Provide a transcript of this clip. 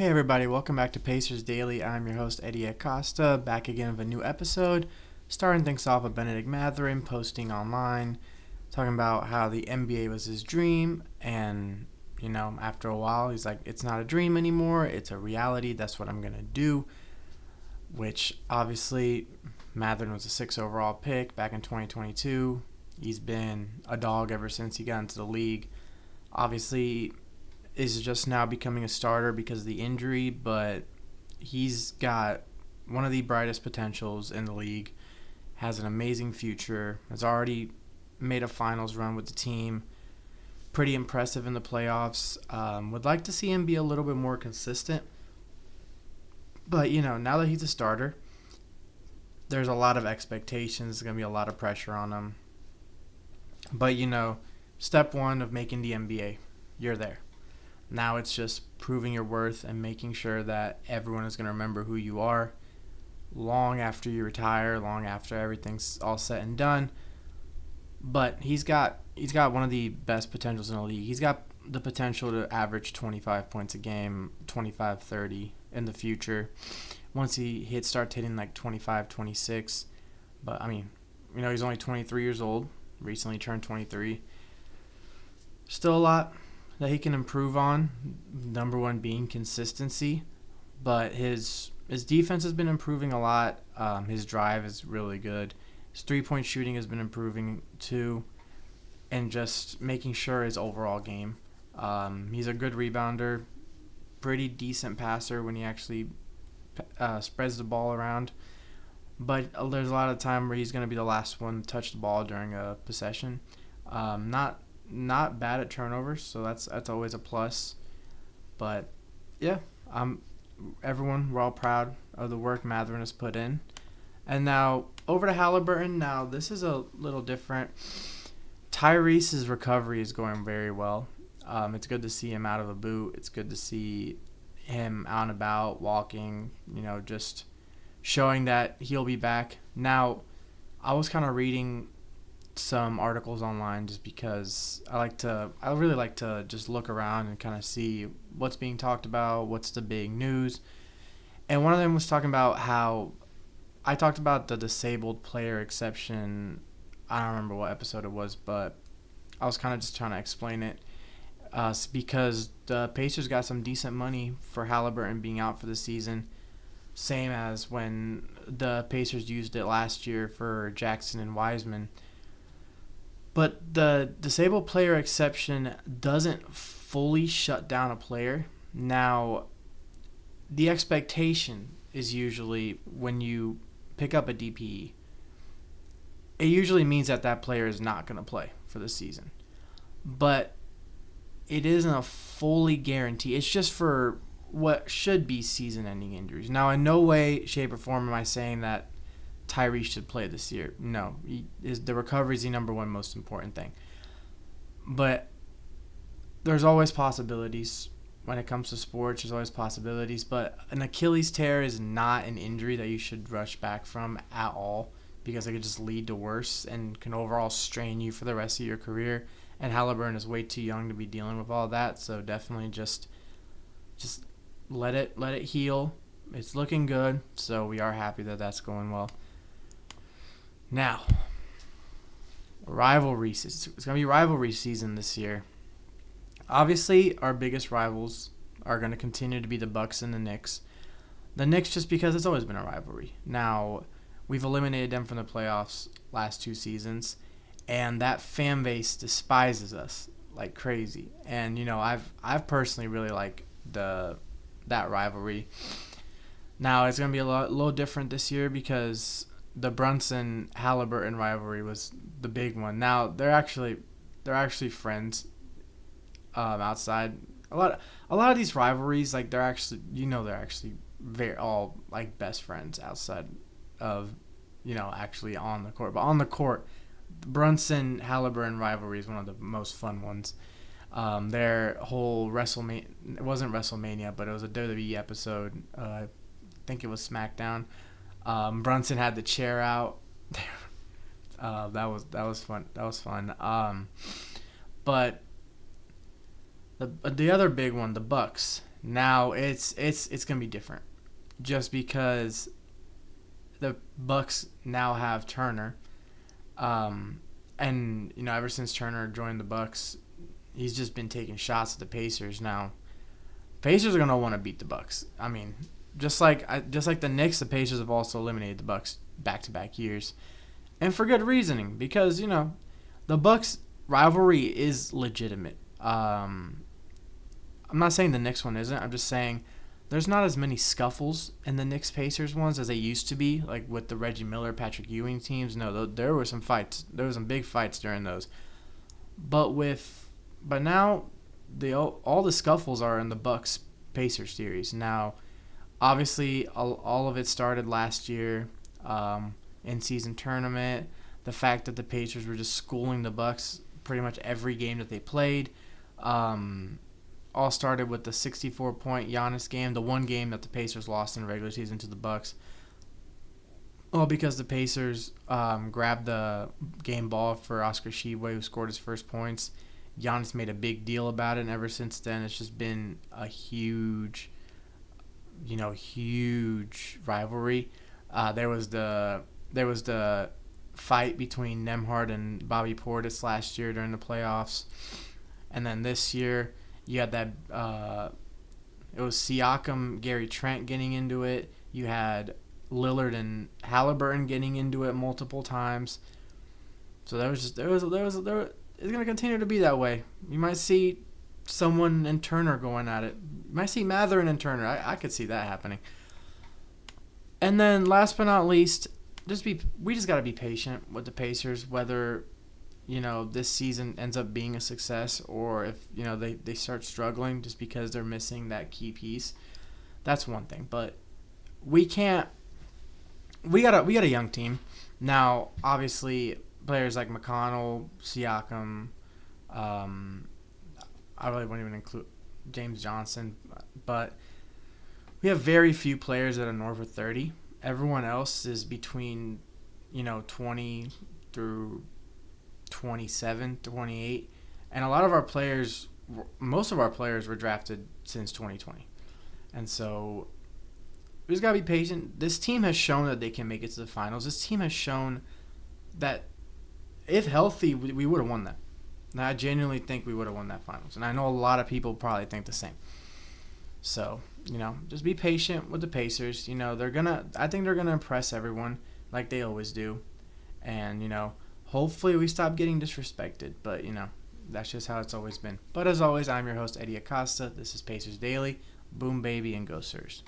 Hey everybody, welcome back to Pacers Daily. I'm your host Hery Acosta, back again with a new episode. Starting things off with Benedict Mathurin posting online, talking about how the NBA was his dream, and after a while he's like, it's not a dream anymore, it's a reality, that's what I'm gonna do. Which obviously Mathurin was a 6 overall pick back in 2022. He's been a dog ever since he got into the league. Obviously is just now becoming a starter because of the injury, but he's got one of the brightest potentials in the league, has an amazing future, has already made a finals run with the team, pretty impressive in the playoffs. Would like to see him be a little bit more consistent, but now that he's a starter, there's a lot of expectations, there's going to be a lot of pressure on him. But step one of making the NBA, you're there. Now it's just proving your worth and making sure that everyone is going to remember who you are long after you retire, long after everything's all said and done. But he's got one of the best potentials in the league. He's got the potential to average 25 points a game, 25, 30 in the future once he starts hitting like 25, 26. But, he's only 23 years old, recently turned 23. Still a lot that he can improve on, number one being consistency, but his defense has been improving a lot. His drive is really good. His three-point shooting has been improving too, and just making sure his overall game. He's a good rebounder, pretty decent passer when he actually spreads the ball around, but there's a lot of time where he's going to be the last one to touch the ball during a possession. Not bad at turnovers, so that's always a plus. But yeah, we're all proud of the work Mathurin has put in. And now over to Halliburton. Now this is a little different. Tyrese's recovery is going very well. It's good to see him out of a boot. It's good to see him out and about, walking, just showing that he'll be back. Now, I was kind of reading some articles online just because I really like to just look around and kind of see what's being talked about, what's the big news. And one of them was talking about how I talked about the disabled player exception. I don't remember what episode it was, but I was kind of just trying to explain it because the Pacers got some decent money for Halliburton being out for the season, same as when the Pacers used it last year for Jackson and Wiseman. But the disabled player exception doesn't fully shut down a player. Now, the expectation is usually when you pick up a DPE, it usually means that player is not going to play for the season. But it isn't a fully guarantee. It's just for what should be season-ending injuries. Now, in no way, shape, or form am I saying that Tyrese should play this year. No, the recovery is the number one most important thing. But there's always possibilities when it comes to sports. There's always possibilities. But an Achilles tear is not an injury that you should rush back from at all because it could just lead to worse and can overall strain you for the rest of your career. And Halliburton is way too young to be dealing with all that. So definitely just let it heal. It's looking good. So we are happy that that's going well. Now, rivalries. It's going to be rivalry season this year. Obviously, our biggest rivals are going to continue to be the Bucks and the Knicks. The Knicks just because it's always been a rivalry. Now, we've eliminated them from the playoffs last two seasons, and that fan base despises us like crazy. And I've personally really liked that rivalry. Now, it's going to be a little different this year because the Brunson-Halliburton rivalry was the big one. Now they're actually friends outside. A lot of these rivalries, like they're actually very all like best friends outside of actually on the court. But on the court, the Brunson-Halliburton rivalry is one of the most fun ones. Their whole WrestleMania, it wasn't WrestleMania, but it was a WWE episode. I think it was SmackDown. Brunson had the chair out. That was fun. But the other big one, the Bucks Now it's gonna be different, just because the Bucks now have Turner, and ever since Turner joined the Bucks, he's just been taking shots at the Pacers. Now, Pacers are gonna want to beat the Bucks. I mean, just like the Knicks, the Pacers have also eliminated the Bucks back-to-back years, and for good reasoning, because the Bucks rivalry is legitimate. I'm not saying the Knicks one isn't. I'm just saying there's not as many scuffles in the Knicks Pacers ones as they used to be, like with the Reggie Miller, Patrick Ewing teams. No, there were some fights. There were some big fights during those. But now all the scuffles are in the Bucks Pacers series. Now, obviously, all of it started last year, in season tournament. The fact that the Pacers were just schooling the Bucks pretty much every game that they played. All started with the 64-point Giannis game, the one game that the Pacers lost in the regular season to the Bucks. All because the Pacers grabbed the game ball for Oscar Tshiebwe, who scored his first points. Giannis made a big deal about it, and ever since then, it's just been a huge rivalry. There was the fight between Nembhard and Bobby Portis last year during the playoffs, and then this year you had that. It was Siakam, Gary Trent getting into it. You had Lillard and Halliburton getting into it multiple times. So it's going to continue to be that way. You might see someone and Turner going at it. You might see Mathurin and Turner. I could see that happening. And then last but not least, we just got to be patient with the Pacers, whether this season ends up being a success or if they start struggling just because they're missing that key piece. That's one thing, but we got a young team now. Obviously, players like McConnell, Siakam, I really wouldn't even include James Johnson, but we have very few players that are north of 30. Everyone else is between 20 through 27, 28, and most of our players were drafted since 2020, and so we just gotta be patient. This team has shown that they can make it to the finals. This team has shown that if healthy, we would have won that. And I genuinely think we would have won that finals, and I know a lot of people probably think the same. So just be patient with the Pacers. I think they're gonna impress everyone like they always do, and hopefully we stop getting disrespected, but that's just how it's always been. But as always, I'm your host, Hery Acosta. This is Pacers Daily. Boom, baby, and go Sirs.